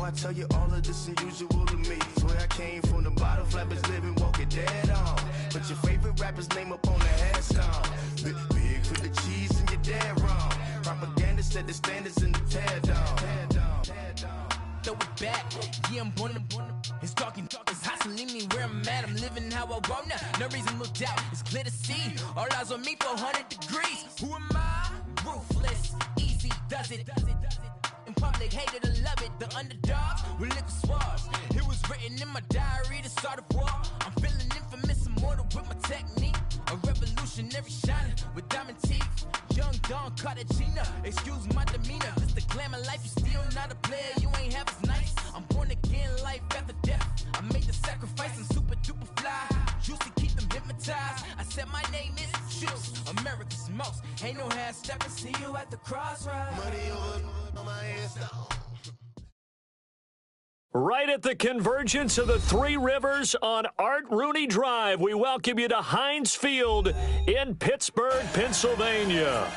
I tell you all of this unusual to me. Swear I came from the bottom, flappers living, walking dead on. Put your favorite rapper's name up on the headstone. Big for the cheese and you're dead wrong. Propaganda set the standards in the tear down. Throw it back, yeah, I'm born to. It's talking, it's hustling me where I'm at. I'm living how I want now. No reason to doubt, it's clear to see. All eyes on me, 400 degrees. Who am I? Ruthless, easy, does it. In public, hated or love it. The underdogs with liquor swabs. It was written in my diary to start a war. I'm feeling infamous, immortal with my technique. A revolutionary shining with diamond teeth. Young Don Cartagena, excuse my demeanor. This the glamour life, you still not a player. You ain't half as nice. I'm born again, life after death. I made the sacrifice and super duper fly. Used to keep them hypnotized. I said my name is Juice, America's most. Ain't no half stepping. See you at the crossroads. Money over on my hands down. Right at the convergence of the Three Rivers on Art Rooney Drive, we welcome you to Heinz Field in Pittsburgh, Pennsylvania.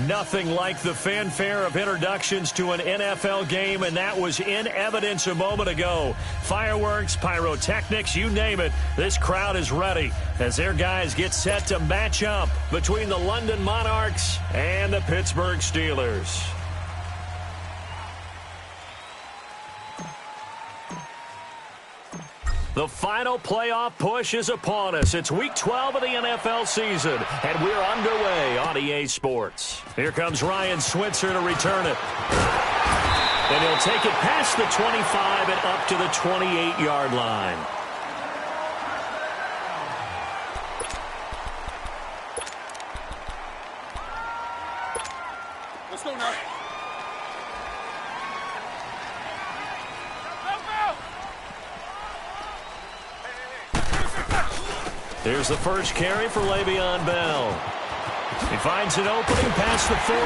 Nothing like the fanfare of introductions to an NFL game, and that was in evidence a moment ago. Fireworks, pyrotechnics, you name it, this crowd is ready as their guys get set to match up between the London Monarchs and the Pittsburgh Steelers. The final playoff push is upon us. It's Week 12 of the NFL season, and we're underway on EA Sports. Here comes Ryan Switzer to return it. And he'll take it past the 25 and up to the 28-yard line. Let's go now. Here's the first carry for Le'Veon Bell. He finds an opening past the 40.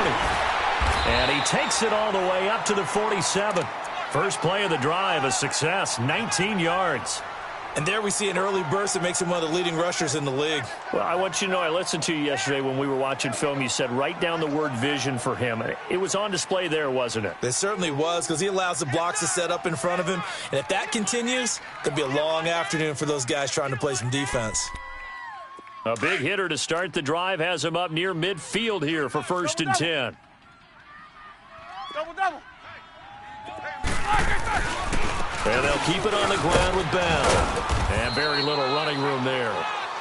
And he takes it all the way up to the 47. First play of the drive, a success, 19 yards. And there we see an early burst that makes him one of the leading rushers in the league. Well, I want you to know, I listened to you yesterday when we were watching film. You said write down the word vision for him. It was on display there, wasn't it? It certainly was, because he allows the blocks to set up in front of him. And if that continues, it could be a long afternoon for those guys trying to play some defense. A big hitter to start the drive has him up near midfield here for 1st and 10. Double. And they'll keep it on the ground with Bell. And very little running room there.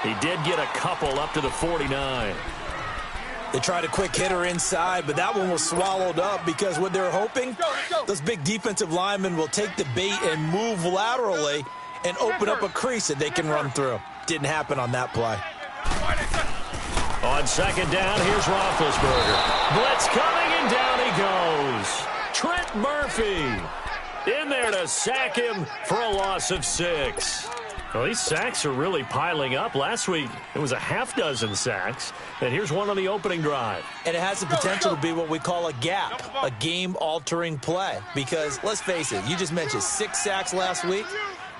He did get a couple up to the 49. They tried a quick hitter inside, but that one was swallowed up because what they're hoping, those big defensive linemen will take the bait and move laterally and open up a crease that they can run through. Didn't happen on that play. On second down, here's Roethlisberger. Blitz coming, and down he goes. Trent Murphy in there to sack him for a loss of 6. Well, these sacks are really piling up. Last week, it was a half-dozen sacks. And here's one on the opening drive. And it has the potential to be what we call a gap, a game-altering play. Because, let's face it, you just mentioned 6 sacks last week.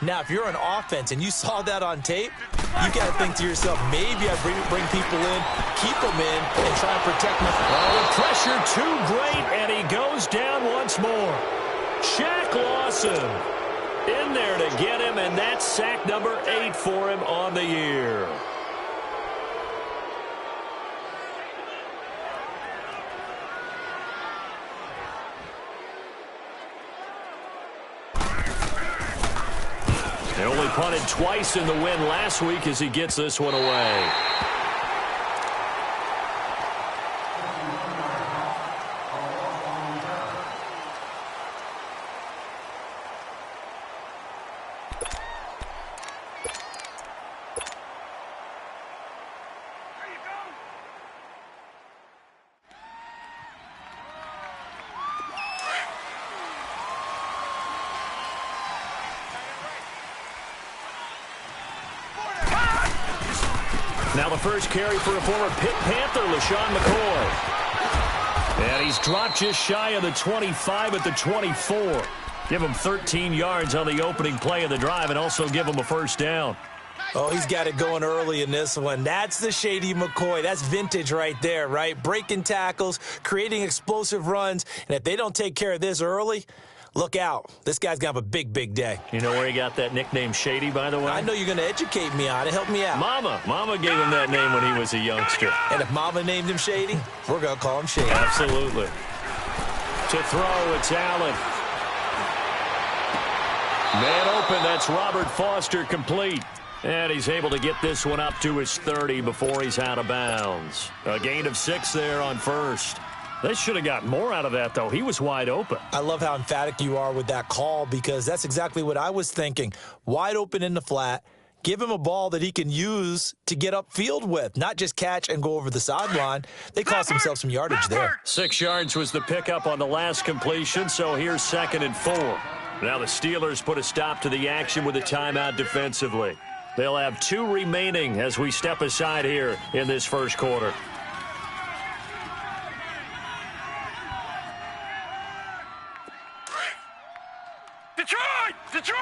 Now, if you're an offense and you saw that on tape, you got to think to yourself, maybe I bring people in, keep them in, and try and protect them. Oh, the pressure too great, and he goes down once more. Shaq Lawson in there to get him, and that's sack number 8 for him on the year. They only punted twice in the win last week as he gets this one away. Now the first carry for a former Pitt Panther, LaShawn McCoy. And he's dropped just shy of the 25 at the 24. Give him 13 yards on the opening play of the drive and also give him a first down. Oh, he's got it going early in this one. That's the Shady McCoy. That's vintage right there, right? Breaking tackles, creating explosive runs. And if they don't take care of this early, Look out. This guy's going to have a big, big day. You know where he got that nickname Shady, by the way? I know you're going to educate me on it. Help me out. Mama gave him that name when he was a youngster. And if Mama named him Shady, we're going to call him Shady. Absolutely. To throw, it's Allen. Man open, that's Robert Foster complete. And he's able to get this one up to his 30 before he's out of bounds. A gain of 6 there on first. They should have got more out of that, though. He was wide open. I love how emphatic you are with that call because that's exactly what I was thinking. Wide open in the flat. Give him a ball that he can use to get upfield with, not just catch and go over the sideline. They cost themselves some yardage there. 6 yards was the pickup on the last completion, so here's 2nd and 4. Now the Steelers put a stop to the action with a timeout defensively. They'll have 2 remaining as we step aside here in this first quarter. Detroit!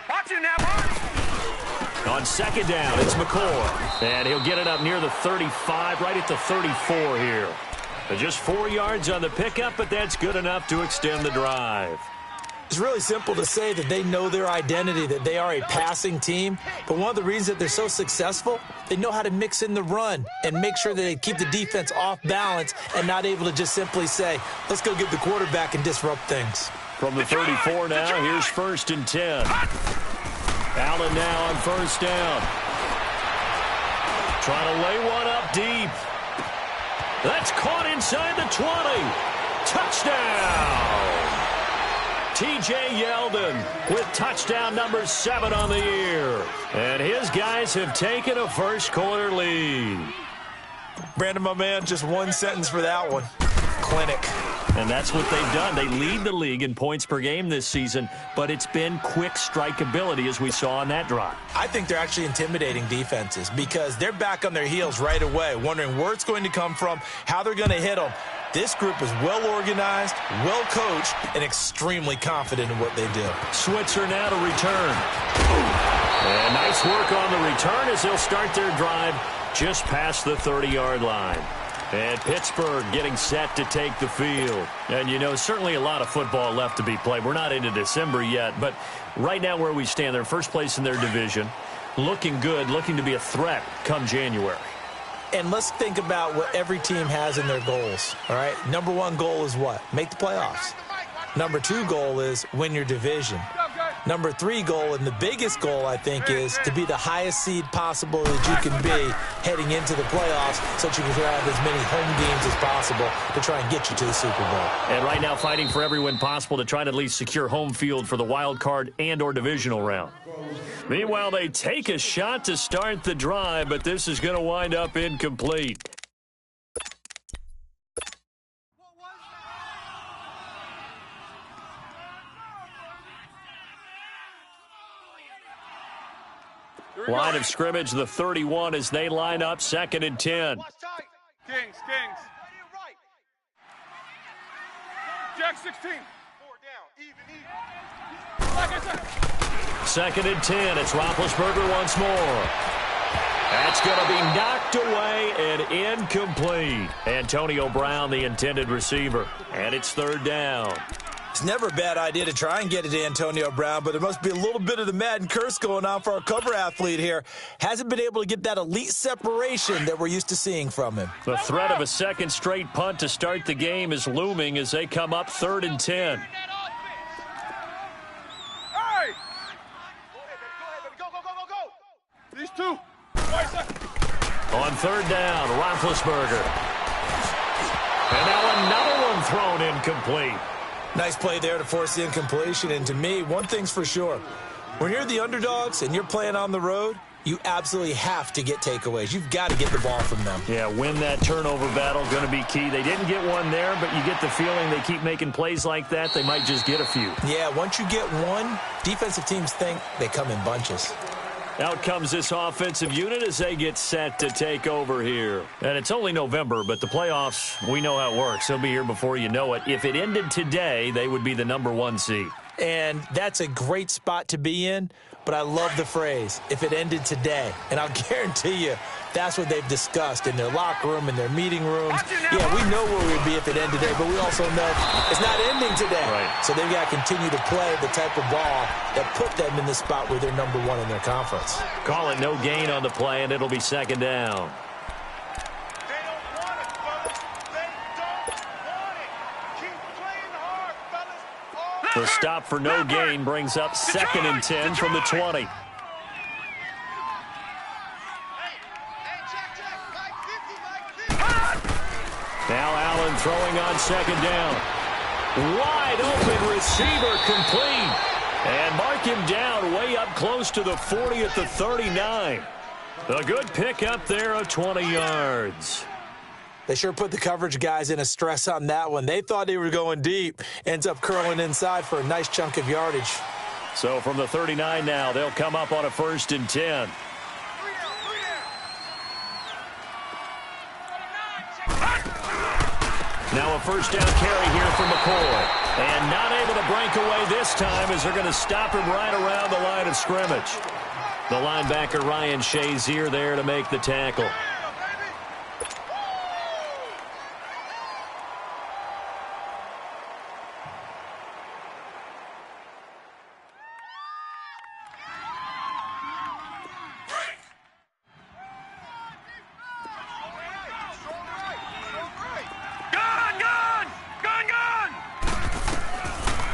Watch it now, boys. On 2nd down, it's McCoy. And he'll get it up near the 35, right at the 34 here. Just 4 yards on the pickup, but that's good enough to extend the drive. It's really simple to say that they know their identity, that they are a passing team. But one of the reasons that they're so successful, they know how to mix in the run and make sure that they keep the defense off balance and not able to just simply say, let's go get the quarterback and disrupt things. From the 34 now, here's 1st and 10. Allen now on 1st down. Trying to lay one up deep. That's caught inside the 20. Touchdown! T.J. Yeldon with touchdown number 7 on the year. And his guys have taken a first quarter lead. Brandon, my man, just one sentence for that one. Clinic. And that's what they've done. They lead the league in points per game this season, but it's been quick strikeability as we saw on that drive. I think they're actually intimidating defenses because they're back on their heels right away, wondering where it's going to come from, how they're going to hit them. This group is well-organized, well-coached, and extremely confident in what they do. Switzer now to return. And nice work on the return as they'll start their drive just past the 30-yard line. And Pittsburgh getting set to take the field. And, you know, certainly a lot of football left to be played. We're not into December yet, but right now where we stand, they're first place in their division, looking good, looking to be a threat come January. And let's think about what every team has in their goals, all right? Number 1 goal is what? Make the playoffs. Number 2 goal is win your division. Number 3 goal, and the biggest goal, I think, is to be the highest seed possible that you can be heading into the playoffs so that you can have as many home games as possible to try and get you to the Super Bowl. And right now fighting for every win possible to try to at least secure home field for the wild card and or divisional round. Meanwhile, they take a shot to start the drive, but this is going to wind up incomplete. Line of scrimmage, the 31 as they line up, 2nd and 10. Kings. Jack 16. 4 down, even. 2nd and 10. It's Roethlisberger once more. That's going to be knocked away and incomplete. Antonio Brown, the intended receiver. And it's 3rd down. It's never a bad idea to try and get it to Antonio Brown, but there must be a little bit of the Madden curse going on for our cover athlete here. Hasn't been able to get that elite separation that we're used to seeing from him. The threat of a second straight punt to start the game is looming as they come up 3rd and 10. Hey! Go. These 2. On 3rd down, Roethlisberger. And now another one thrown incomplete. Nice play there to force the incompletion. And to me, one thing's for sure. When you're the underdogs and you're playing on the road, you absolutely have to get takeaways. You've got to get the ball from them. Yeah, win that turnover battle, going to be key. They didn't get one there, but you get the feeling they keep making plays like that, they might just get a few. Yeah, once you get one, defensive teams think they come in bunches. Out comes this offensive unit as they get set to take over here. And it's only November, but the playoffs, we know how it works. They'll be here before you know it. If it ended today, they would be the number 1 seed. And that's a great spot to be in, but I love the phrase, if it ended today. And I'll guarantee you that's what they've discussed in their locker room, in their meeting rooms. Yeah, we know where we'd be if it ended today, but we also know it's not ending today. Right. So they've got to continue to play the type of ball that put them in the spot where they're number one in their conference. Call it no gain on the play, and it'll be second down. The stop for no gain brings up 2nd and 10 from the 20. Now Allen throwing on 2nd down. Wide open receiver complete. And mark him down way up close to the 40 at the 39. A good pickup there of 20 yards. They sure put the coverage guys in a stress on that one. They thought they were going deep. Ends up curling inside for a nice chunk of yardage. So from the 39 now, they'll come up on a 1st and 10. Now a 1st down carry here for McCoy. And not able to break away this time as they're going to stop him right around the line of scrimmage. The linebacker Ryan Shazier there to make the tackle.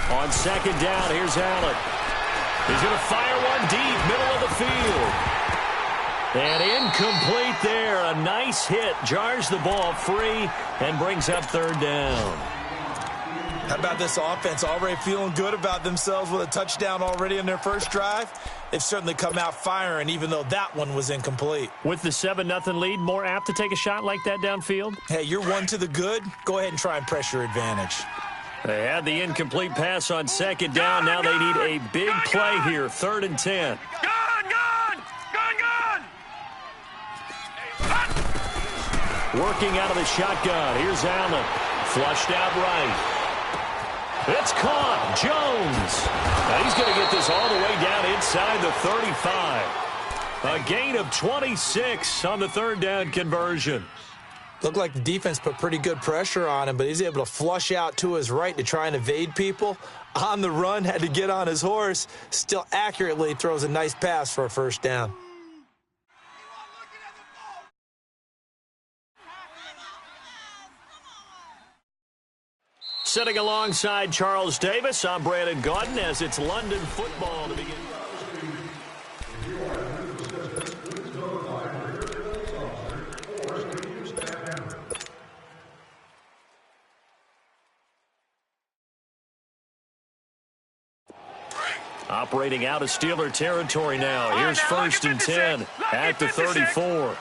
On 2nd down, here's Allen. He's going to fire one deep, middle of the field. And incomplete there. A nice hit. Jars the ball free and brings up 3rd down. How about this offense already feeling good about themselves with a touchdown already in their first drive? They've certainly come out firing, even though that one was incomplete. With the 7-0 lead, more apt to take a shot like that downfield? Hey, you're one to the good. Go ahead and try and press your advantage. They had the incomplete pass on 2nd down. Now they need a big play here, 3rd and 10. Working out of the shotgun. Here's Allen. Flushed out right. It's caught. Jones. Now he's going to get this all the way down inside the 35. A gain of 26 on the 3rd down conversion. Looked like the defense put pretty good pressure on him, but he's able to flush out to his right to try and evade people. On the run, had to get on his horse. Still accurately throws a nice pass for a 1st down. Sitting alongside Charles Davis, I'm Brandon Gaudin as it's London football to begin. Operating out of Steeler territory now. Here's 1st and 10 at the 34.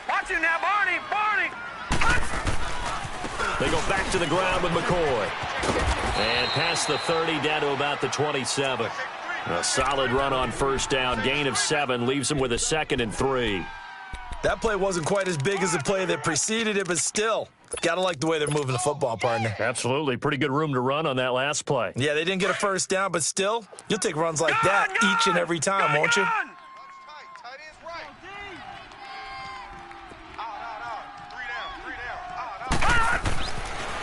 Watch it now, Barney. They go back to the ground with McCoy. And past the 30 down to about the 27. A solid run on 1st down. Gain of 7 leaves them with a 2nd and 3. That play wasn't quite as big as the play that preceded it, but still, got to like the way they're moving the football, partner. Absolutely. Pretty good room to run on that last play. Yeah, they didn't get a 1st down, but still, you'll take runs like that each and every time, won't you?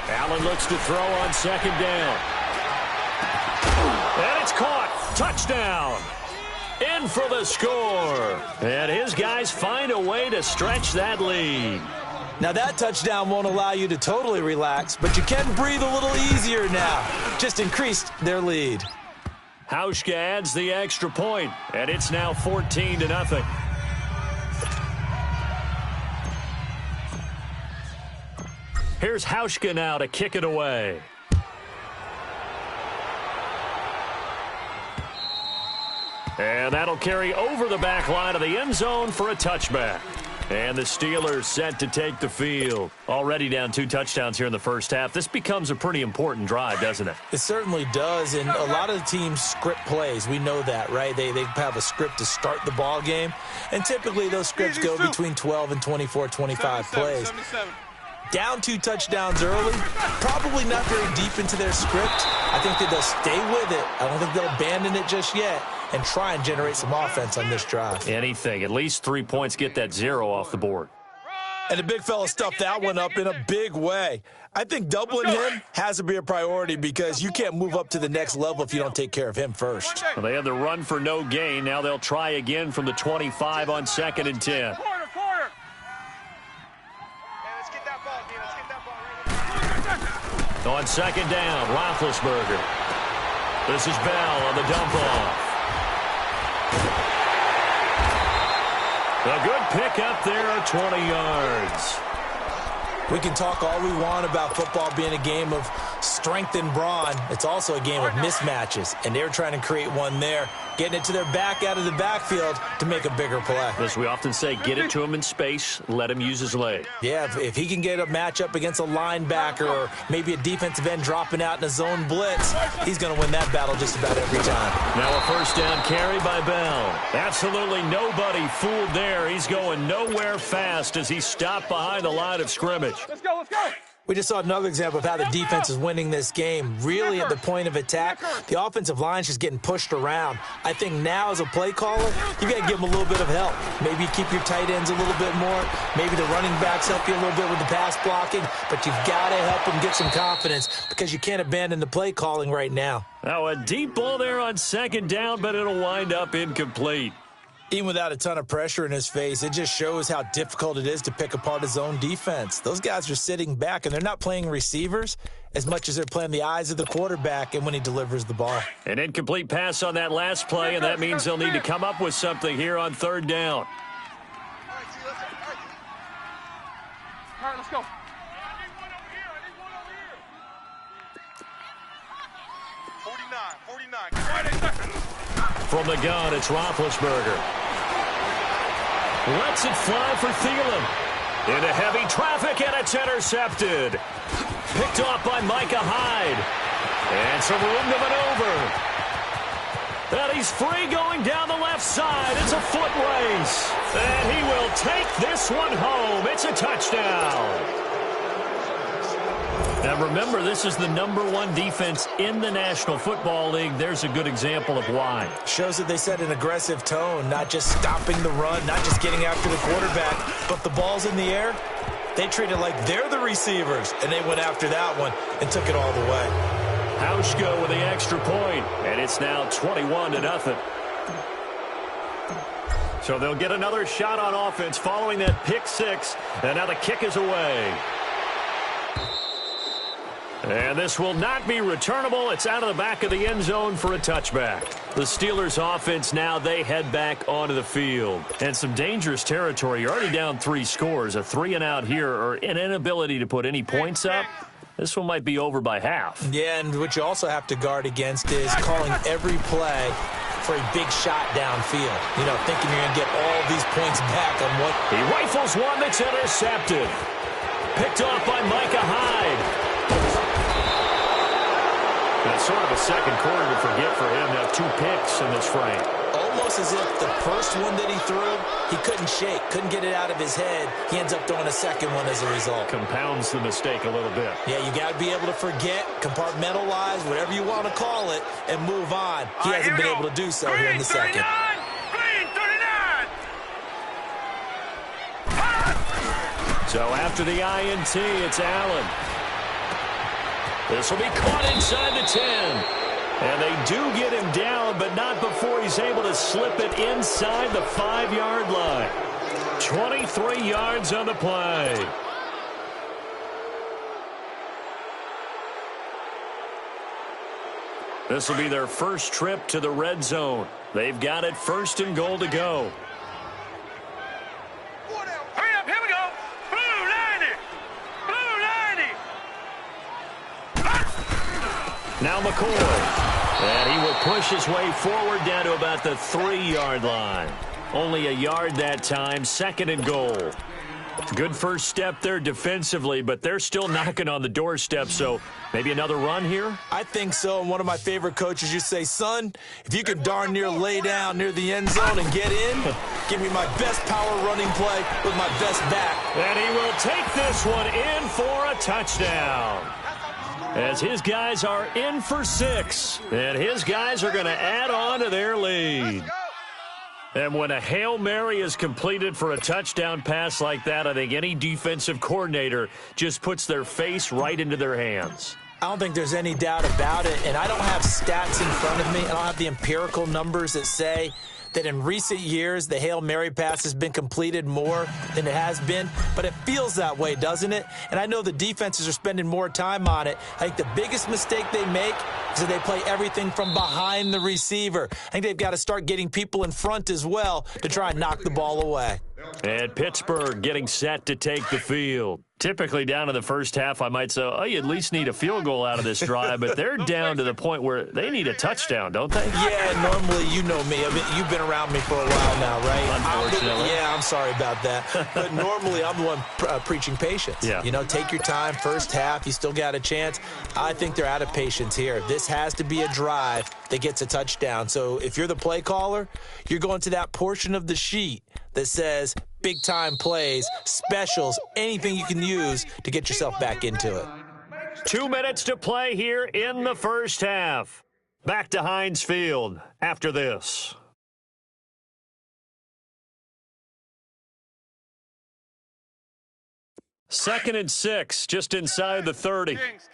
Allen looks to throw on 2nd down. And it's caught. Touchdown. In for the score. And his guys find a way to stretch that lead. Now, that touchdown won't allow you to totally relax, but you can breathe a little easier now. Just increased their lead. Hauschka adds the extra point, and it's now 14-0. Here's Hauschka now to kick it away. And that'll carry over the back line of the end zone for a touchback. And the Steelers set to take the field. Already down 2 touchdowns here in the first half. This becomes a pretty important drive, doesn't it? It certainly does, and a lot of the teams script plays. We know that, right? They have a script to start the ball game, and typically those scripts go between 12 and 24, 25 plays. Down 2 touchdowns early, probably not very deep into their script. I think that they'll stay with it. I don't think they'll abandon it just yet and try and generate some offense on this drive. Anything. At least 3 points, get that 0 off the board. And the big fella stuffed that one up in a big way. I think doubling him has to be a priority because you can't move up to the next level if you don't take care of him first. Well, they had the run for no gain. Now they'll try again from the 25 on 2nd and 10. On 2nd down, Roethlisberger. This is Bell on the dump off. A good pickup there, 20 yards. We can talk all we want about football being a game of strength and brawn. It's also a game of mismatches, and they're trying to create one there, getting it to their back out of the backfield to make a bigger play. As we often say, get it to him in space, let him use his leg. Yeah, if he can get a matchup against a linebacker or maybe a defensive end dropping out in a zone blitz, he's going to win that battle just about every time. Now a first down carry by Bell. Absolutely nobody fooled there. He's going nowhere fast as he's stopped behind the line of scrimmage. Let's go, let's go. We just saw another example of how the defense is winning this game. Really at the point of attack, the offensive line's just getting pushed around. I think now as a play caller, you got to give them a little bit of help. Maybe keep your tight ends a little bit more. Maybe the running backs help you a little bit with the pass blocking. But you've got to help them get some confidence because you can't abandon the play calling right now. Now a deep ball there on 2nd down, but it'll wind up incomplete. Even without a ton of pressure in his face, it just shows how difficult it is to pick apart his own defense. Those guys are sitting back, and they're not playing receivers as much as they're playing the eyes of the quarterback and when he delivers the ball. An incomplete pass on that last play, and that means they'll need to come up with something here on 3rd down. All right, let's go. 49. From the gun, it's Roethlisberger. Lets it fly for Thielen. Into heavy traffic, and it's intercepted. Picked off by Micah Hyde. And some room to maneuver. And he's free going down the left side. It's a foot race. And he will take this one home. It's a touchdown. Now remember, this is the #1 defense in the National Football League. There's a good example of why. Shows that they set an aggressive tone, not just stopping the run, not just getting after the quarterback, but the ball's in the air. They treat it like they're the receivers, and they went after that one and took it all the way. Hauschko with the extra point, and it's now 21-0. So they'll get another shot on offense following that pick six, and now the kick is away. And this will not be returnable. It's out of the back of the end zone for a touchback. The Steelers offense now, they head back onto the field. And some dangerous territory. You're already down 3 scores. A 3-and-out here or an inability to put any points up. This one might be over by half. Yeah, and what you also have to guard against is calling every play for a big shot downfield. You know, thinking you're going to get all these points back on what... He rifles one that's intercepted. Picked off by Micah Hyde. It's sort of a second quarter to forget for him to have 2 picks in this frame. Almost as if the first one that he threw, he couldn't shake, couldn't get it out of his head. He ends up throwing a second one as a result. Compounds the mistake a little bit. Yeah, you got to be able to forget, compartmentalize, whatever you want to call it, and move on. He hasn't been able to do so here in the second. So after the INT, it's Allen. This will be caught inside the 10. And they do get him down, but not before he's able to slip it inside the 5-yard line. 23 yards on the play. This will be their first trip to the red zone. They've got it 1st and goal to go. Hurry up, here we go. Blue 90. Now McCoy. And he will push his way forward down to about the 3-yard line. Only a yard that time, 2nd and goal. Good first step there defensively, but they're still knocking on the doorstep, so maybe another run here? I think so, and one of my favorite coaches used to say, son, if you can darn near lay down near the end zone and get in, give me my best power running play with my best back. And he will take this one in for a touchdown. As his guys are in for 6, and his guys are going to add on to their lead. And when a Hail Mary is completed for a touchdown pass like that, I think any defensive coordinator just puts their face right into their hands. I don't think there's any doubt about it, and I don't have stats in front of me. I don't have the empirical numbers that say that in recent years the Hail Mary pass has been completed more than it has been, but it feels that way, doesn't it? And I know the defenses are spending more time on it. I think the biggest mistake they make is that they play everything from behind the receiver. I think they've got to start getting people in front as well to try and knock the ball away. And Pittsburgh getting set to take the field. Typically down in the first half, I might say, oh, you at least need a field goal out of this drive, but they're down to the point where they need a touchdown, don't they? Yeah, normally, you know me. I mean, you've been around me for a while now, right? Unfortunately. Yeah, I'm sorry about that. But normally, I'm the one preaching patience. Yeah. You know, take your time. First half, you still got a chance. I think they're out of patience here. This has to be a drive that gets a touchdown. So if you're the play caller, you're going to that portion of the sheet that says big-time plays, specials, anything you can use to get yourself back into it. 2 minutes to play here in the first half. Back to Heinz Field after this. Second and 6, just inside the 30. Kings.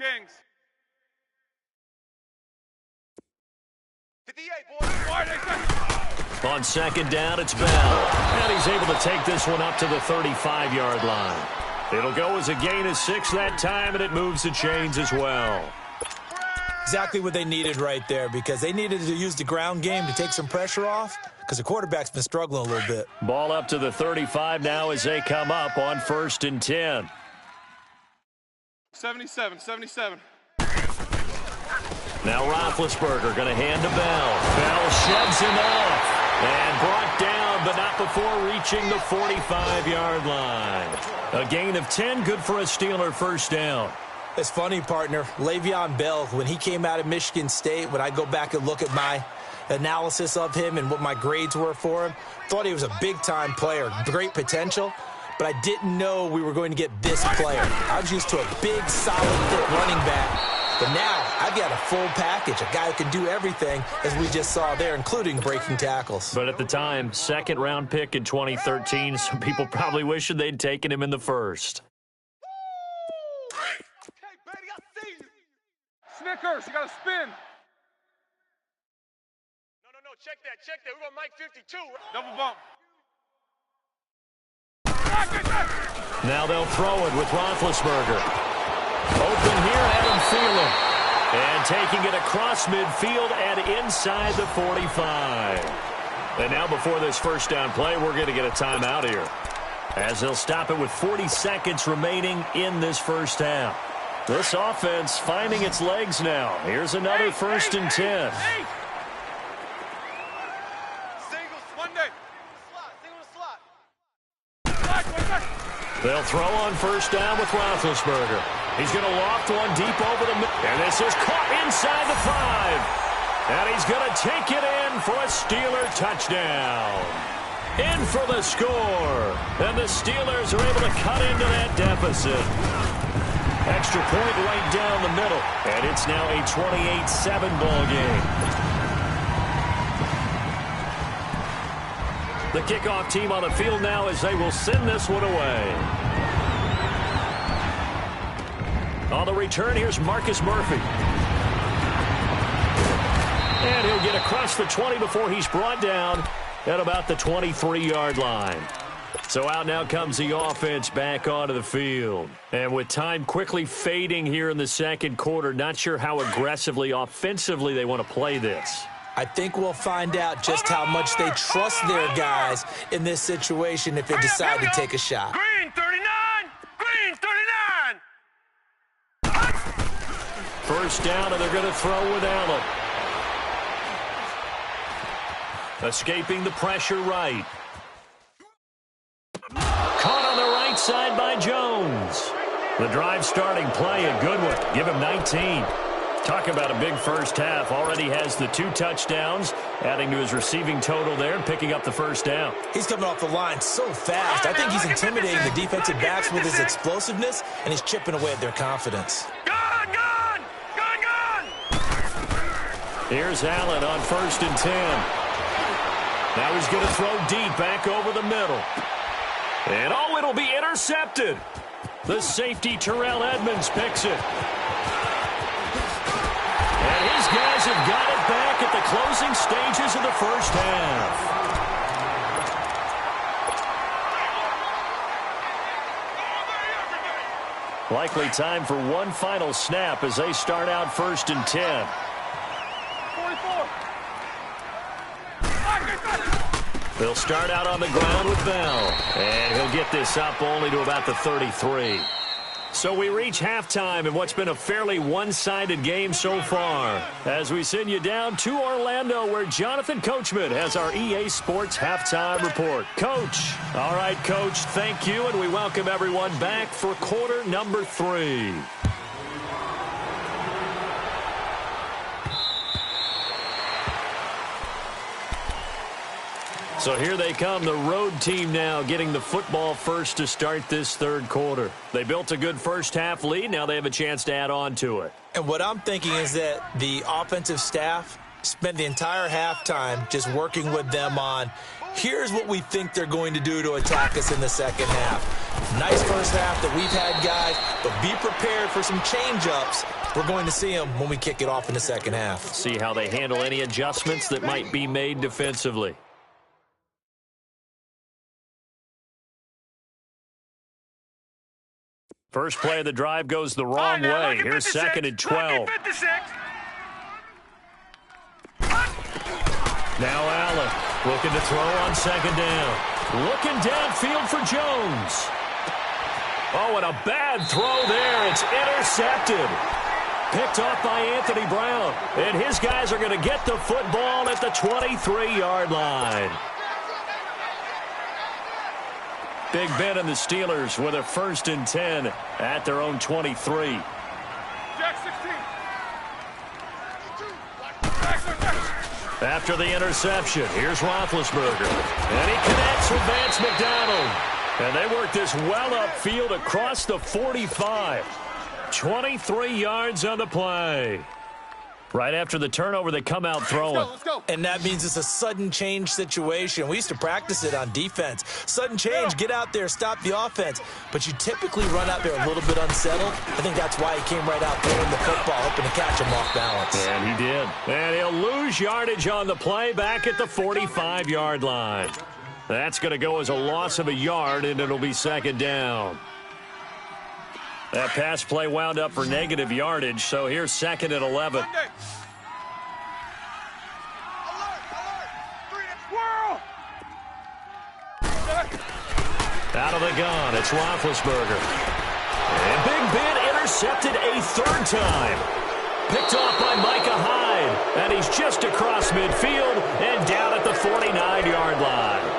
58, boys. On second down, it's Bell. And he's able to take this one up to the 35-yard line. It'll go as a gain of 6 that time, and it moves the chains as well. Exactly what they needed right there, because they needed to use the ground game to take some pressure off, because the quarterback's been struggling a little bit. Ball up to the 35 now as they come up on 1st and 10. 77. Now Roethlisberger going to hand to Bell. Bell sheds him off and brought down, but not before reaching the 45-yard line. A gain of 10, good for a Steeler first down. It's funny, partner. Le'Veon Bell, when he came out of Michigan State, when I go back and look at my analysis of him and what my grades were for him, thought he was a big-time player, great potential, but I didn't know we were going to get this player. I was used to a big, solid, fit running back. But now I've got a full package, a guy who can do everything, as we just saw there, including breaking tackles. But at the time, second-round pick in 2013, some people probably wishing they'd taken him in the first. Okay, baby, I see you. Snickers, you got to spin. No, check that. We're going to Mike 52. Double bump. Now they'll throw it with Roethlisberger. Open here, Adam Thielen. And taking it across midfield and inside the 45. And now before this first down play, we're going to get a timeout here, as they'll stop it with 40 seconds remaining in this first half. This offense finding its legs now. Here's another 1st and 10. They'll throw on first down with Roethlisberger. He's going to loft one deep over the middle. And this is caught inside the 5. And he's going to take it in for a Steeler touchdown. In for the score. And the Steelers are able to cut into that deficit. Extra point right down the middle. And it's now a 28-7 ball game. The kickoff team on the field now as they will send this one away. On the return, here's Marcus Murphy. And he'll get across the 20 before he's brought down at about the 23-yard line. So out now comes the offense back onto the field. And with time quickly fading here in the second quarter, not sure how aggressively, offensively they want to play this. I think we'll find out just how much they trust their guys in this situation if they decide to take a shot. Green 39! Green 39! First down, and they're going to throw with Allen. Escaping the pressure right. Caught on the right side by Jones. The drive starting play, a good one. Give him 19. Talk about a big first half. Already has the 2 touchdowns, adding to his receiving total there and picking up the first down. He's coming off the line so fast. I think he's intimidating the defensive backs with his explosiveness, and he's chipping away at their confidence. Gone! Here's Allen on 1st and 10. Now he's going to throw deep back over the middle. And it'll be intercepted. The safety, Terrell Edmonds, picks it. And his guys have got it back at the closing stages of the first half. Likely time for one final snap as they start out 1st and 10. 44. They'll start out on the ground with Bell. And he'll get this up only to about the 33. So we reach halftime in what's been a fairly one-sided game so far. As we send you down to Orlando, where Jonathan Coachman has our EA Sports halftime report. Coach. All right, Coach, thank you, and we welcome everyone back for quarter number 3. So here they come, the road team now getting the football first to start this third quarter. They built a good first half lead. Now they have a chance to add on to it. And what I'm thinking is that the offensive staff spent the entire halftime just working with them on, here's what we think they're going to do to attack us in the second half. Nice first half that we've had, guys, but be prepared for some change-ups. We're going to see them when we kick it off in the second half. See how they handle any adjustments that might be made defensively. First play of the drive goes the wrong way. Here's 2nd and 12. Now Allen looking to throw on 2nd down. Looking downfield for Jones. Oh, and a bad throw there. It's intercepted. Picked off by Anthony Brown. And his guys are going to get the football at the 23-yard line. Big Ben and the Steelers with a 1st and 10 at their own 23. Jack 16. After the interception, here's Roethlisberger. And he connects with Vance McDonald. And they work this well upfield across the 45. 23 yards on the play. Right after the turnover, they come out throwing. Let's go. And that means it's a sudden change situation. We used to practice it on defense. Sudden change, get out there, stop the offense. But you typically run out there a little bit unsettled. I think that's why he came right out throwing the football, hoping to catch him off balance. And he did. And he'll lose yardage on the play back at the 45-yard line. That's going to go as a loss of a yard, and it'll be 2nd down. That pass play wound up for negative yardage, so here's 2nd and 11. Out of the gun, it's Roethlisberger. And Big Ben intercepted a 3rd time. Picked off by Micah Hyde. And he's just across midfield and down at the 49-yard line.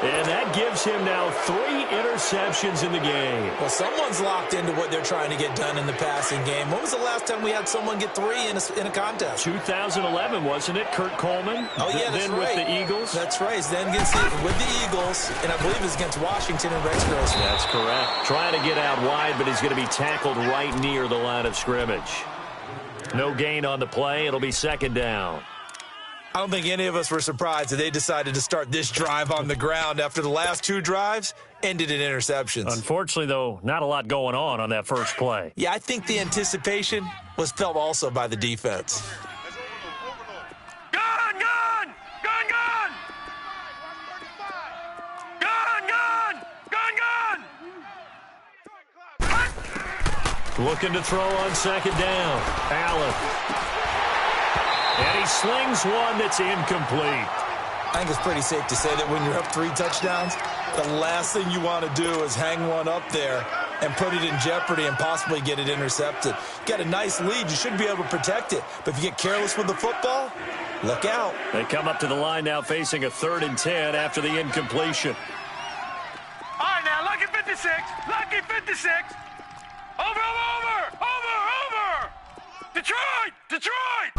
And that gives him now 3 interceptions in the game. Well, someone's locked into what they're trying to get done in the passing game. When was the last time we had someone get 3 in a contest? 2011, wasn't it? Kurt Coleman? Oh, yeah, that's then right. with the Eagles? That's right. Then with the Eagles, and I believe it's against Washington and Rex Grossman. That's correct. Trying to get out wide, but he's going to be tackled right near the line of scrimmage. No gain on the play. It'll be 2nd down. I don't think any of us were surprised that they decided to start this drive on the ground after the last 2 drives ended in interceptions. Unfortunately, though, not a lot going on that first play. Yeah, I think the anticipation was felt also by the defense. Gone! Looking to throw on 2nd down. Allen. And he slings one that's incomplete. I think it's pretty safe to say that when you're up 3 touchdowns, the last thing you want to do is hang one up there and put it in jeopardy and possibly get it intercepted. You got a nice lead. You should be able to protect it. But if you get careless with the football, look out. They come up to the line now facing a 3rd and 10 after the incompletion. All right, now, look at 56. 56. Lucky 56. Over. Detroit.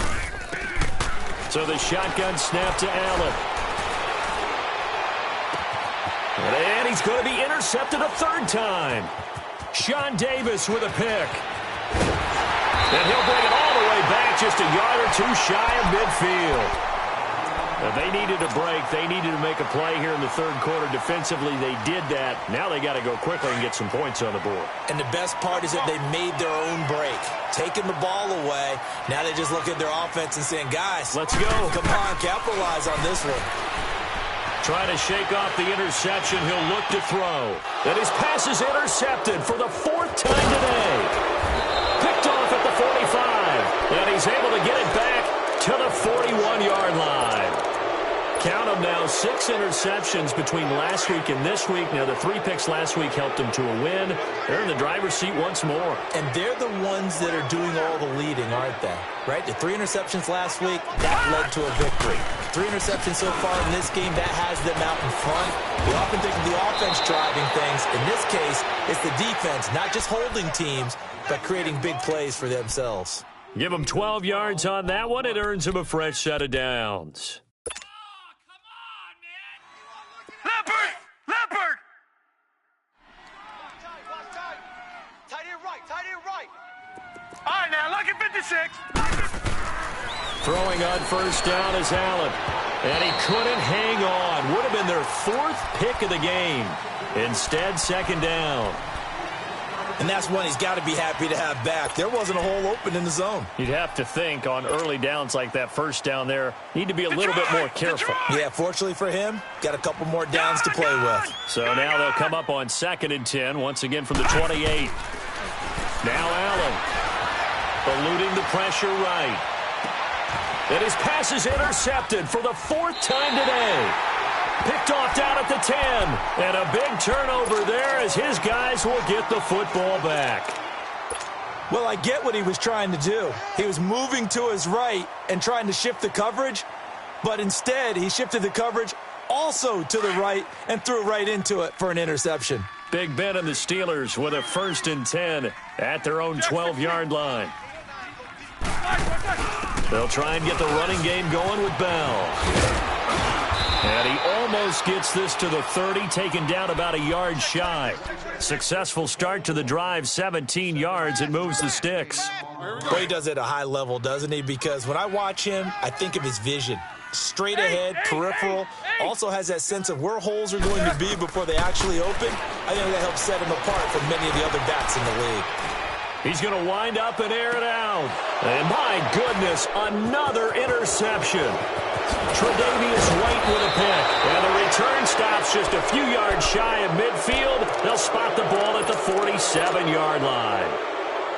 So the shotgun snap to Allen. And he's going to be intercepted a third time. Sean Davis with a pick. And he'll bring it all the way back just a yard or two shy of midfield. They needed a break. They needed to make a play here in the third quarter. Defensively, they did that. Now they got to go quickly and get some points on the board. And the best part is that they made their own break. Taking the ball away. Now they just look at their offense and saying, guys, let's go. Come on, capitalize on this one. Trying to shake off the interception. He'll look to throw. And his pass is intercepted for the fourth time today. Picked off at the 45. And he's able to get it back to the 41-yard line. Count them now, 6 interceptions between last week and this week. Now, the 3 picks last week helped them to a win. They're in the driver's seat once more. And they're the ones that are doing all the leading, aren't they? Right? The 3 interceptions last week, that led to a victory. 3 interceptions so far in this game, that has them out in front. We often think of the offense driving things. In this case, it's the defense, not just holding teams, but creating big plays for themselves. Give them 12 yards on that one. It earns them a fresh set of downs. Leopard! Tight end right. All right, now, lucky 56. Throwing on first down is Allen. And he couldn't hang on. Would have been their 4th pick of the game. Instead, second down. And that's one he's got to be happy to have back. There wasn't a hole open in the zone. You'd have to think on early downs like that first down there, need to be a little bit more careful. Yeah, fortunately for him, got a couple more downs to play with. So now they'll come up on 2nd and 10, once again from the 28. Now Allen, eluding the pressure right. And his pass is intercepted for the 4th time today. Picked off down at the 10. And a big turnover there as his guys will get the football back. Well, I get what he was trying to do. He was moving to his right and trying to shift the coverage. But instead, he shifted the coverage also to the right and threw right into it for an interception. Big Ben and the Steelers with a 1st and 10 at their own 12-yard line. They'll try and get the running game going with Bell. And he almost gets this to the 30, taken down about a yard shy. Successful start to the drive, 17 yards, and moves the sticks. Well, he does it at a high level, doesn't he? Because when I watch him, I think of his vision. Straight ahead, peripheral, also has that sense of where holes are going to be before they actually open. I think that helps set him apart from many of the other backs in the league. He's going to wind up and air it out. And my goodness, another interception. Tre'Davious White with a pick. And the return stops just a few yards shy of midfield. They'll spot the ball at the 47-yard line.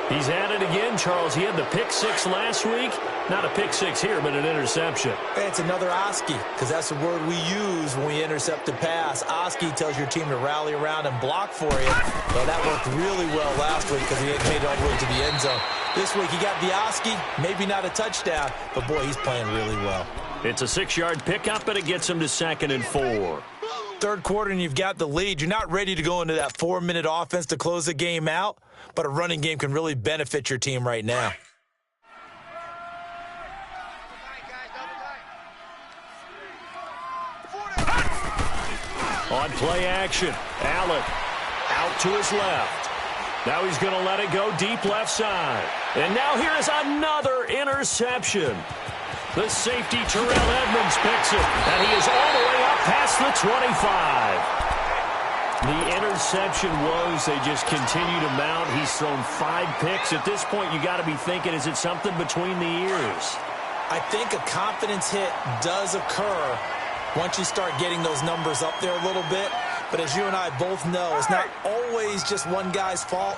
He's at it again, Charles. He had the pick 6 last week. Not a pick 6 here, but an interception. It's another Oski, because that's the word we use when we intercept a pass. Oski tells your team to rally around and block for you. Well, that worked really well last week because he had made it all the way to the end zone. This week he got the Oski, maybe not a touchdown, but boy, he's playing really well. It's a 6-yard pickup, and it gets him to 2nd and 4. Third quarter, and you've got the lead. You're not ready to go into that 4-minute offense to close the game out, but a running game can really benefit your team right now. On play action, Allen out to his left. Now he's going to let it go deep left side. And now here is another interception. The safety, Terrell Edmonds, picks it, and he is all the way up past the 25. The interception woes, they just continue to mount. He's thrown 5 picks. At this point, you got to be thinking, is it something between the ears? I think a confidence hit does occur once you start getting those numbers up there a little bit. But as you and I both know, it's not always just one guy's fault.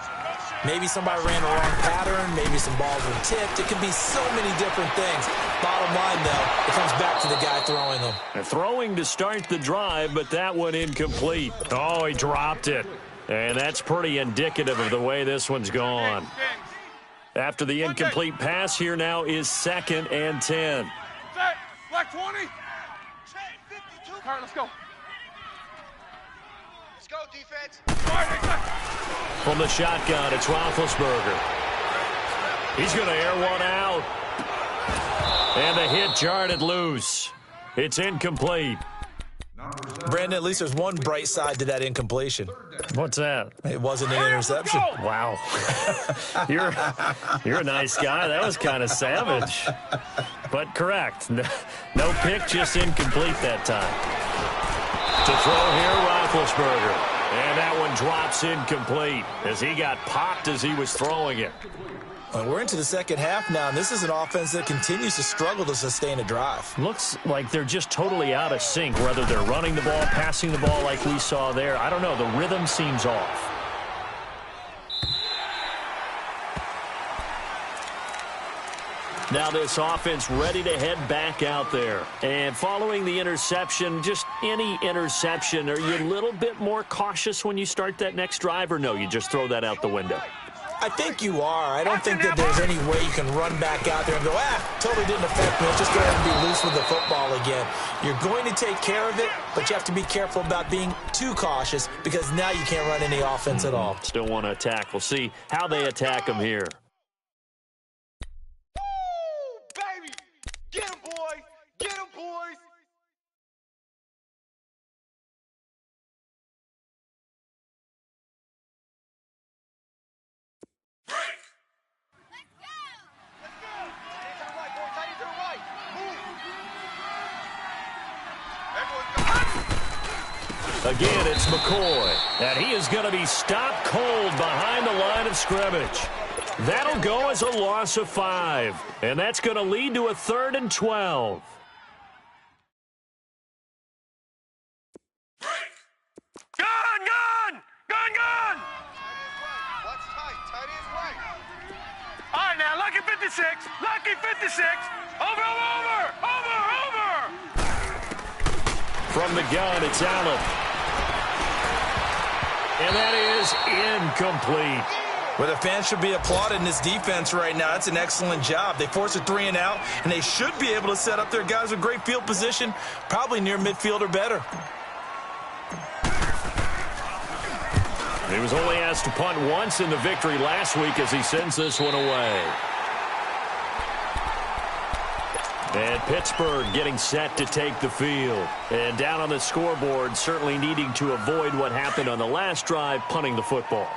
Maybe somebody ran a wrong pattern. Maybe some balls were tipped. It can be so many different things. Bottom line, though, it comes back to the guy throwing them. Throwing to start the drive, but that one incomplete. Oh, he dropped it. And that's pretty indicative of the way this one's gone. After the incomplete pass, here now is 2nd and 10. Black 20. All right, let's go. Let's go, defense. From the shotgun, it's Roethlisberger. He's going to air one out. And the hit jarred it loose. It's incomplete. Brandon, at least there's one bright side to that incompletion. What's that? It wasn't an interception. Wow. You're a nice guy. That was kind of savage. But correct. No pick, just incomplete that time. To throw here, Roethlisberger. And that one drops incomplete as he got popped as he was throwing it. We're into the second half now, and this is an offense that continues to struggle to sustain a drive. Looks like they're just totally out of sync, whether they're running the ball, passing the ball like we saw there. I don't know. The rhythm seems off. Now this offense ready to head back out there. And following the interception, just any interception, are you a little bit more cautious when you start that next drive, or no, you just throw that out the window? I think you are. I don't think that there's any way you can run back out there and go, totally didn't affect me. Let's just go ahead and be loose with the football again. You're going to take care of it, but you have to be careful about being too cautious because now you can't run any offense at all. Still want to attack. We'll see how they attack them here. Baby! Get him, boys! Get him, boys! Again, it's McCoy, and he is going to be stopped cold behind the line of scrimmage. That'll go as a loss of 5, and that's going to lead to a 3rd and 12. Gun! Gun! Gun! Gun! What's tight? Tight is right. All right, now, lucky 56. Lucky 56. Over, over, over, over, over. From the gun, it's Allen. And that is incomplete. Well, the fans should be applauding this defense right now. That's an excellent job. They force a 3 and out, and they should be able to set up their guys with great field position, probably near midfield or better. He was only asked to punt once in the victory last week as he sends this one away. And Pittsburgh getting set to take the field. And down on the scoreboard, certainly needing to avoid what happened on the last drive, punting the football.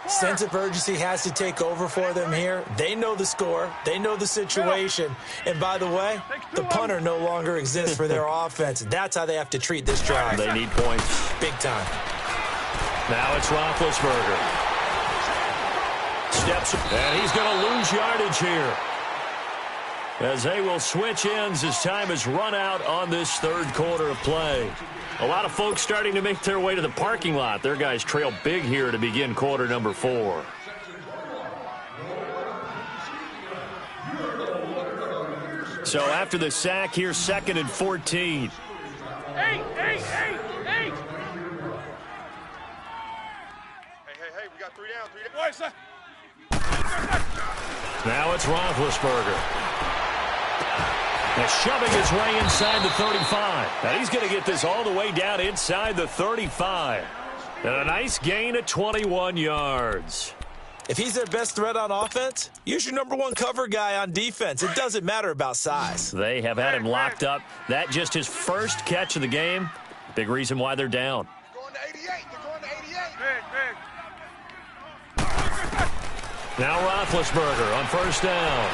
Sense of urgency has to take over for them here. They know the score. They know the situation. And by the way, the punter no longer exists for their offense. That's how they have to treat this drive. They need points. Big time. Now it's Roethlisberger. Steps, and he's going to lose yardage here, as they will switch ends as time is run out on this 3rd quarter of play. A lot of folks starting to make their way to the parking lot. Their guys trail big here to begin quarter number 4. So after the sack here, 2nd and 14. Hey, we got 3 down, 3 down. Boys, sir. Now it's Roethlisberger. Now shoving his way inside the 35. Now he's going to get this all the way down inside the 35. And a nice gain of 21 yards. If he's their best threat on offense, use your #1 cover guy on defense. It doesn't matter about size. They have had him locked up. That just his first catch of the game. Big reason why they're down. Going to 88. They're going to 88. Big. Now Roethlisberger on 1st down.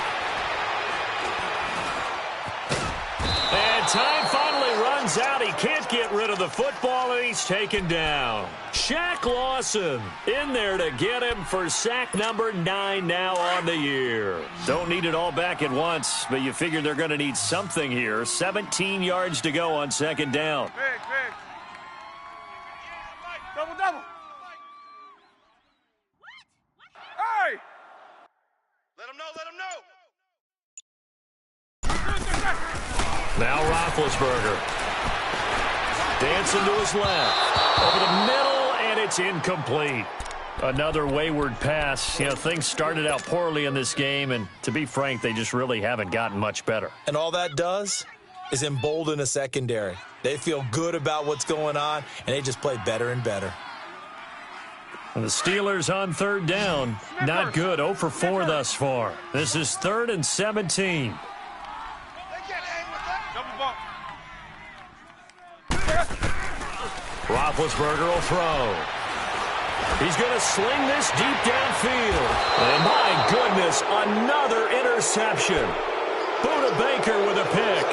And time finally runs out. He can't get rid of the football, and he's taken down. Shaq Lawson in there to get him for sack number 9 now on the year. Don't need it all back at once, but you figure they're going to need something here. 17 yards to go on 2nd down. Big. Double. Hey! Let him know. Now Roethlisberger. Dancing to his left. Over the middle, and it's incomplete. Another wayward pass. You know, things started out poorly in this game, and to be frank, they just really haven't gotten much better. And all that does, is embolden a secondary. They feel good about what's going on, and they just play better and better. And the Steelers on third down. Not good. 0 for 4 thus far. This is 3rd and 17. Roethlisberger will throw. He's going to sling this deep downfield. And my goodness, another interception. Buda Baker with a pick.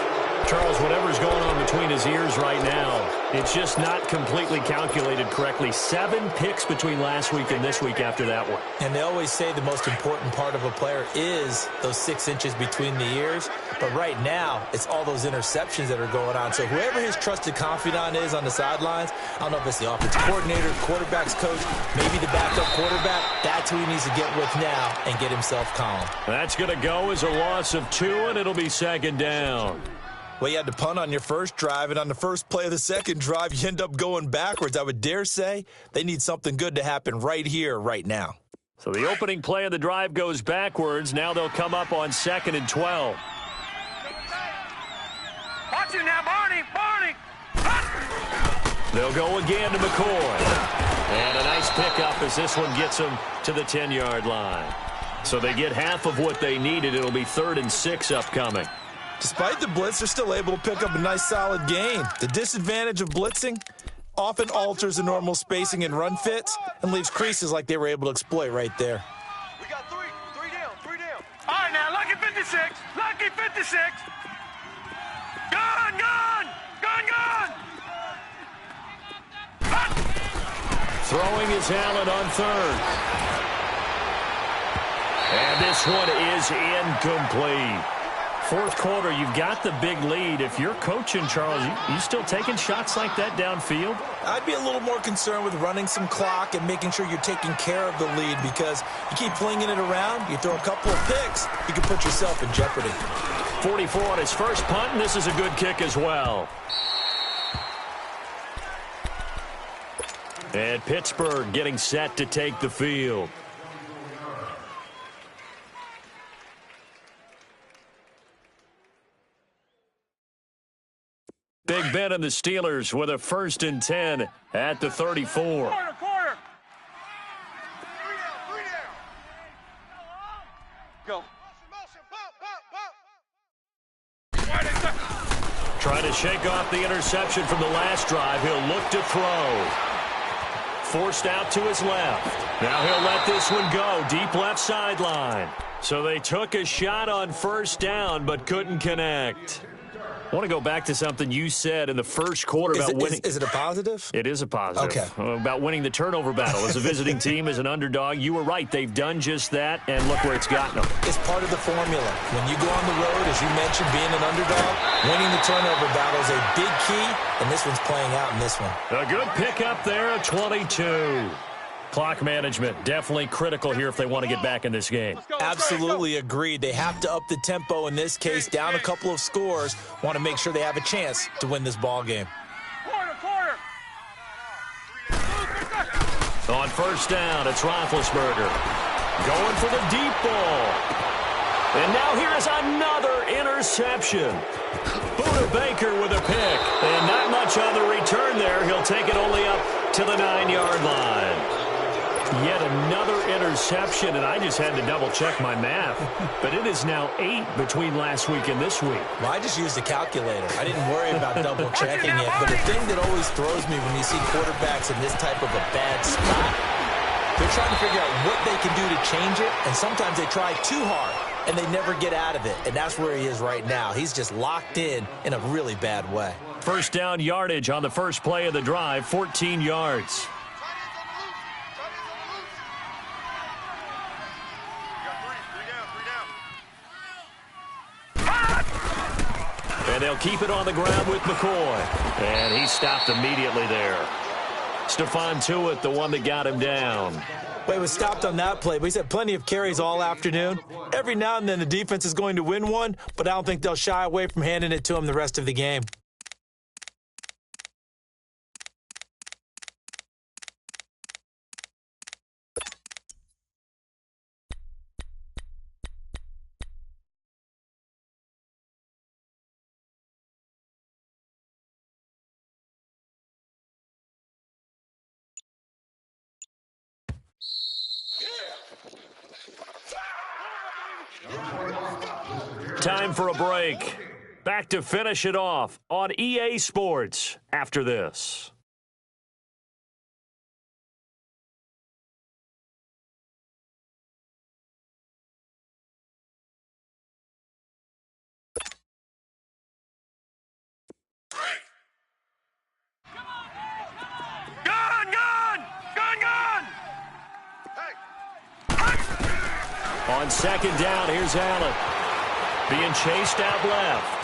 Charles, whatever's going on between his ears right now, it's just not completely calculated correctly. 7 picks between last week and this week after that one. And they always say the most important part of a player is those 6 inches between the ears. But right now, it's all those interceptions that are going on. So whoever his trusted confidant is on the sidelines, I don't know if it's the offensive coordinator, quarterback's coach, maybe the backup quarterback, that's who he needs to get with now and get himself calm. That's going to go as a loss of 2, and it'll be 2nd down. Well, you had to punt on your first drive, and on the first play of the second drive, you end up going backwards. I would dare say they need something good to happen right here, right now. So the opening play of the drive goes backwards. Now they'll come up on 2nd and 12. Watch it now, Barney! Barney! They'll go again to McCoy. And a nice pickup as this one gets them to the 10-yard line. So they get half of what they needed. It'll be 3rd and 6 upcoming. Despite the blitz, they're still able to pick up a nice, solid gain. The disadvantage of blitzing often alters the normal spacing and run fits and leaves creases like they were able to exploit right there. We got three down. All right, now, lucky 56. Lucky 56. Gone! Throwing is Allen on 3rd. And this one is incomplete. 4th quarter, you've got the big lead. If you're coaching, Charles, you still taking shots like that downfield? I'd be a little more concerned with running some clock and making sure you're taking care of the lead, because you keep flinging it around, you throw a couple of picks, you can put yourself in jeopardy. 44 on his first punt, and this is a good kick as well. And Pittsburgh getting set to take the field. Big Ben and the Steelers with a 1st and 10 at the 34. Quarter. Go. Trying to shake off the interception from the last drive. He'll look to throw. Forced out to his left. Now he'll let this one go. Deep left sideline. So they took a shot on 1st down but couldn't connect. I want to go back to something you said in the first quarter about winning. Is it a positive? It is a positive. Okay. About winning the turnover battle. As a visiting team, as an underdog, you were right. They've done just that, and look where it's gotten them. It's part of the formula. When you go on the road, as you mentioned, being an underdog, winning the turnover battle is a big key, and this one's playing out in this one. A good pickup there at 22. Clock management, definitely critical here if they want to get back in this game. Absolutely agreed. They have to up the tempo in this case, down a couple of scores. Want to make sure they have a chance to win this ball game. Quarter. On 1st down, it's Roethlisberger. Going for the deep ball. And now here's another interception. Buda Baker with a pick. And not much on the return there. He'll take it only up to the 9-yard line. Yet another interception, and I just had to double-check my math. But it is now 8 between last week and this week. Well, I just used a calculator. I didn't worry about double-checking it. But the thing that always throws me when you see quarterbacks in this type of a bad spot, they're trying to figure out what they can do to change it, and sometimes they try too hard, and they never get out of it. And that's where he is right now. He's just locked in a really bad way. 1st down yardage on the first play of the drive, 14 yards. And they'll keep it on the ground with McCoy. And he stopped immediately there. Stephon Tuitt, the one that got him down. Well, he was stopped on that play, but he's had plenty of carries all afternoon. Every now and then the defense is going to win one, but I don't think they'll shy away from handing it to him the rest of the game. Time for a break. Back to finish it off on EA Sports after this. On second down, here's Allen. Being chased out left.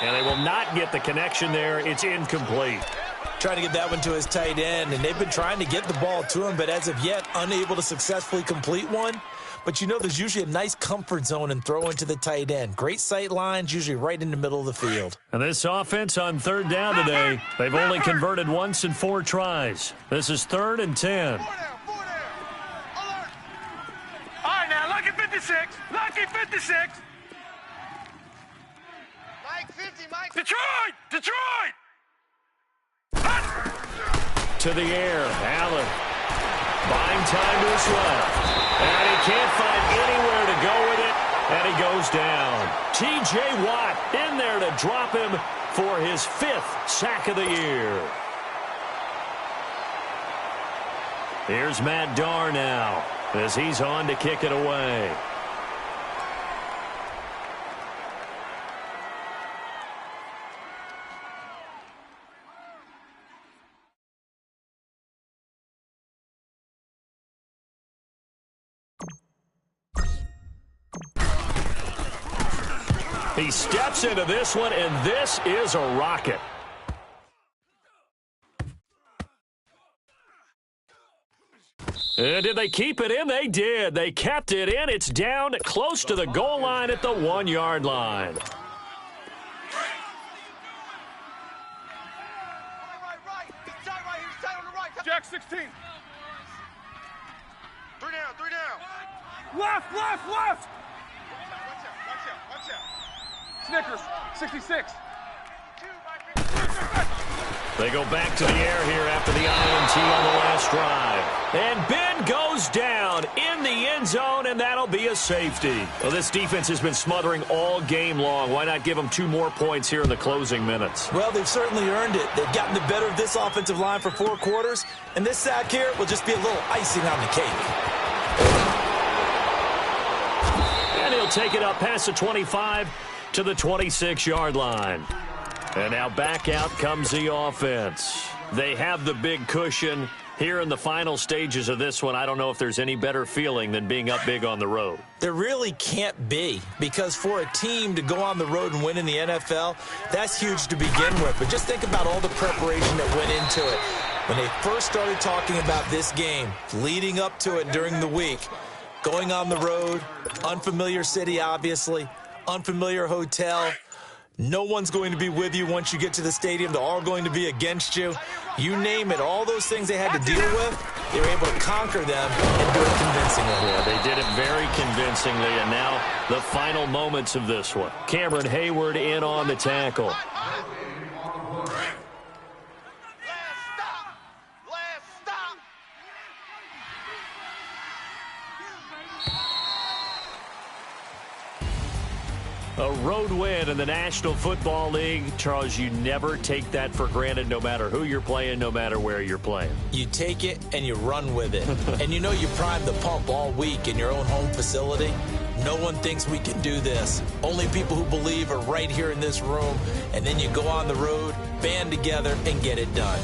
And they will not get the connection there. It's incomplete. Trying to get that one to his tight end, and they've been trying to get the ball to him, but as of yet, unable to successfully complete one. But you know there's usually a nice comfort zone and throw into the tight end. Great sight lines, usually right in the middle of the field. And this offense on third down today, they've only converted once in 4 tries. This is 3rd and 10. All right, now, lucky 56. Lucky 56. Mike 50, Mike. Detroit! Detroit! To the air, Allen. Buying time to his left. And he can't find anywhere to go with it. And he goes down. T.J. Watt in there to drop him for his 5th sack of the year. Here's Matt Darr now as he's on to kick it away. He steps into this one, and this is a rocket. And did they keep it in? They did. They kept it in. It's down close to the goal line at the 1-yard line. Jack 16. 3 down, 3 down. Left, left, left. Watch out. Snickers, 66. They go back to the air here after the INT on the last drive. And Ben goes down in the end zone, and that'll be a safety. Well, this defense has been smothering all game long. Why not give them 2 more points here in the closing minutes? Well, they've certainly earned it. They've gotten the better of this offensive line for 4 quarters, and this sack here will just be a little icing on the cake. And he'll take it up past the 25 to the 26-yard line. And now back out comes the offense. They have the big cushion here in the final stages of this one. I don't know if there's any better feeling than being up big on the road. There really can't be, because for a team to go on the road and win in the NFL, that's huge to begin with. But just think about all the preparation that went into it. When they first started talking about this game, leading up to it during the week, going on the road, unfamiliar city, obviously, unfamiliar hotel. No one's going to be with you once you get to the stadium. They're all going to be against you. You name it, all those things they had to deal with, they were able to conquer them and do it convincingly. Yeah, they did it very convincingly, and now the final moments of this one. Cameron Hayward in on the tackle. A road win in the National Football League. Charles, you never take that for granted, no matter who you're playing, no matter where you're playing. You take it and you run with it. And you know you primed the pump all week in your own home facility. No one thinks we can do this. Only people who believe are right here in this room. And then you go on the road, band together, and get it done.